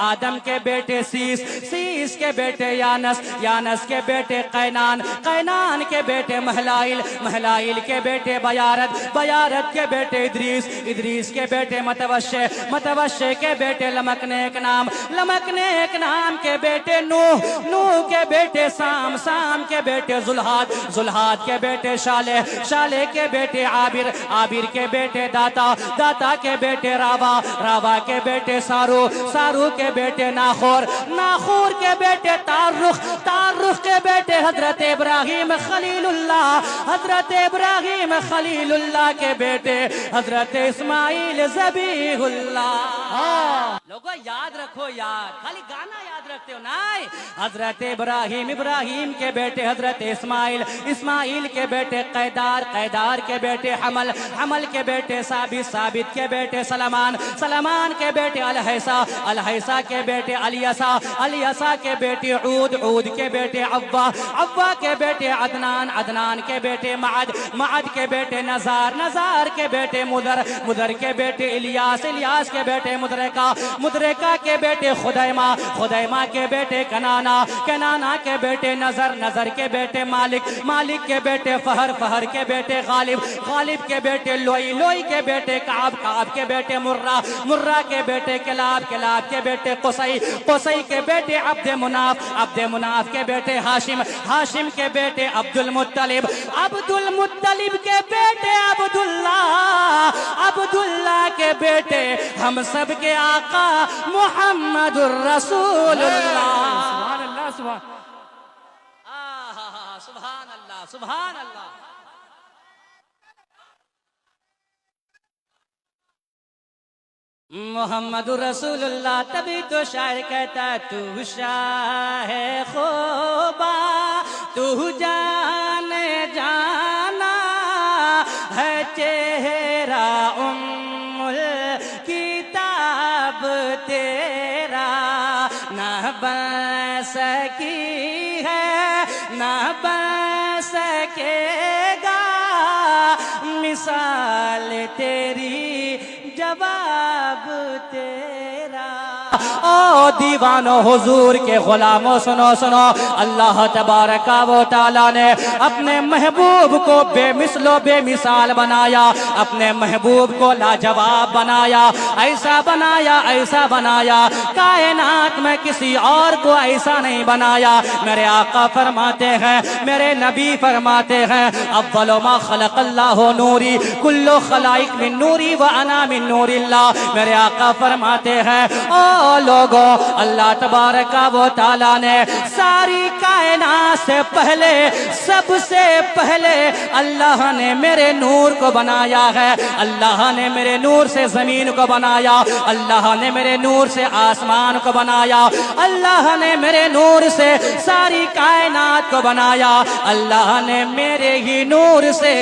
आदम के बेटे सीस, सीस के बेटे यानस, यानस के बेटे कैनान, कैनान के बेटे महलाइल, महलाइल के बेटे बयारत, बयारत के बेटे इद्रीस, इद्रीस के बेटे मतवश्शे, मतवश्शे के बेटे लमकनेक नाम, लमकनेक नाम के बेटे नूह, नूह के बेटे साम, साम के बेटे जुल्हाद, जुल्हाद के बेटे शाले, शाले के बेटे आबिर, आबिर के बेटे दाता, दाता के बेटे रावा, रावा के बेटे सारू, सारू के बेटे नाखोर, नाखोर के बेटे तारुख, तारुख के बेटे हजरत इब्राहिम खलीलुल्लाह, हजरत इब्राहिम खलीलुल्लाह के बेटे हजरत इस्माइल ज़बीहुल्लाह। लोगों याद रखो यार, खाली गाना याद रखते हो नहीं। हजरत इब्राहिम, इब्राहिम के बेटे हजरत इस्माइल, इस्माइल के बेटे कैदार, कैदार के बेटे हमल, हमल के बेटे साबित, साबित के बेटे सलमान, सलमान के बेटे अलहैसा, अलहैसा के बेटे अलियसा, अलियसा के बेटे ऊद, ऊद के बेटे अव्वा, अव्वा के बेटे अदनान, अदनान के बेटे माद, माद के बेटे नजार, नजार के बेटे मुदर, मुदर के बेटे इलियास, इलियास के बेटे मुदरका, मुदरका के बेटे खुदैमा, खुदैमा के बेटे कनाना, कनाना के बेटे नजर, नजर के बेटे मालिक, मालिक के बेटे फहर, फहर के बेटे गालिब, गालिब के बेटे लोई, लोई के बेटे काब, काब के बेटे मुर्रा, मुर्रा के बेटे किलाब, किलाब के बेटे कुसई, कुसई के बेटे अब्दे मुनाफ, अब्दे मुनाफ के बेटे हाशिम, हाशिम के बेटे अब्दुल मुत्तलिब, अब्दुल मुत्तलिब के बेटे अब्दुल्ला, अब्दुल्ला के बेटे हम सब के आका मुहम्मदुर रसूलुल्लाह। सुभान अल्लाह, सुभान सुभान अल्लाह, सुभान अल्लाह। मुहम्मदुर रसूलुल्लाह, तभी तो शायर कहता तू शाह ख़ुबा, तू जाने जाना है चेहरा उम्मुल किताब तेरा, ना बन सकी है ना बन सकेगा मिसाल तेरी, जवाब तेरा। ओ दीवानो हुजूर के गुलामों सुनो सुनो, अल्लाह तबारक व तआला ने अपने महबूब को बेमिसलो बेमिसाल बनाया, अपने महबूब को लाजवाब बनाया, ऐसा बनाया, ऐसा बनाया, कायनात में किसी और को ऐसा नहीं बनाया। मेरे आका फरमाते हैं, मेरे नबी फरमाते हैं, अव्वलु मा खलक़ल्लाहु नूरी, कुल्लु खलाइक मिन नूरी व अना मिन नूरिल्लाह। मेरे आका फरमाते हैं, ओ लोगों, अल्लाह तबारक व तआला ने सारी कायनात से पहले, सबसे पहले अल्लाह ने मेरे नूर को बनाया है। अल्लाह ने मेरे नूर से जमीन को बनाया, अल्लाह ने मेरे नूर से आसमान को बनाया, अल्लाह ने मेरे नूर से सारी कायनात को बनाया, अल्लाह ने मेरे ही नूर से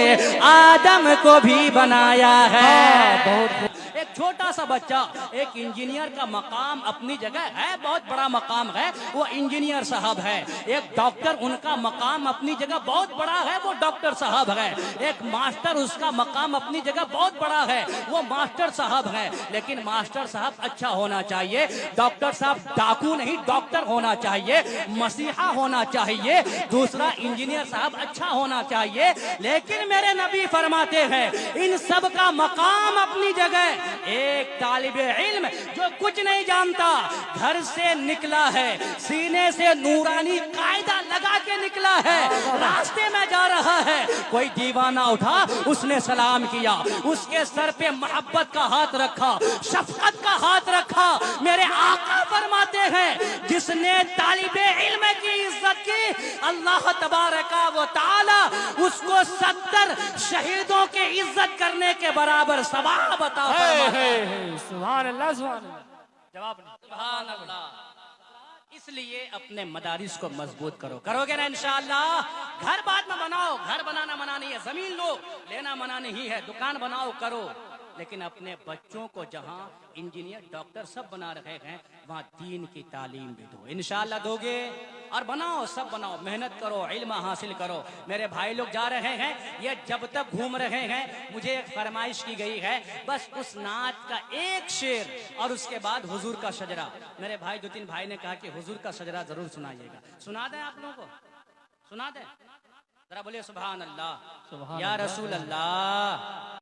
आदम को भी बनाया है। एक छोटा सा बच्चा, एक इंजीनियर का मकाम अपनी जगह है, बहुत बड़ा मकाम है, वो इंजीनियर साहब है। एक डॉक्टर, उनका मकाम अपनी जगह बहुत बड़ा है, वो डॉक्टर साहब है। एक मास्टर, उसका मकाम अपनी जगह बहुत बड़ा है, वो मास्टर साहब है। लेकिन मास्टर साहब अच्छा होना चाहिए, डॉक्टर साहब डाकू नहीं, डॉक्टर होना चाहिए, मसीहा होना चाहिए, दूसरा इंजीनियर साहब अच्छा होना चाहिए। लेकिन मेरे नबी फरमाते हैं, इन सब का मकाम अपनी जगह। एक तालिबे इल्म जो कुछ नहीं जानता, घर से निकला है, सीने से नूरानी कायदा लगा के निकला है, रास्ते में जा रहा है, कोई दीवाना उठा, उसने सलाम किया, उसके सर पे मोहब्बत का हाथ रखा, शफकत का हाथ रखा। मेरे आका फरमाते हैं, जिसने तालिबे इल्म की इज्जत की, अल्लाह तबारका व तआला उसको 70 शहीदों के इज्जत करने के बराबर सवाब अता फरमाता है। सुभान अल्लाह, सुभान अल्लाह। जवाब नहीं। सुभान अल्लाह। इसलिए अपने मदारिस को मजबूत करो, करोगे ना इंशाअल्लाह। घर बाद में बनाओ, घर बनाना मना नहीं है, जमीन लो, लेना मना नहीं है, दुकान बनाओ, करो, लेकिन अपने बच्चों को जहां इंजीनियर डॉक्टर सब बना रहे हैं, वहाँ दीन की तालीम भी दो। इंशाअल्लाह दोगे और बनाओ, सब बनाओ, मेहनत करो, इल्म हासिल करो। मेरे भाई लोग जा रहे हैं, ये जब तक घूम रहे हैं मुझे एक फरमाइश की गई है, बस उस नात का एक शेर और उसके बाद हुजूर का शजरा। मेरे भाई 2-3 भाई ने कहा कि हुजूर का शजरा जरूर सुनाइएगा। सुना दें आप लोगों को? सुना दें? जरा बोलिए सुभान अल्लाह, या रसूल अल्लाह।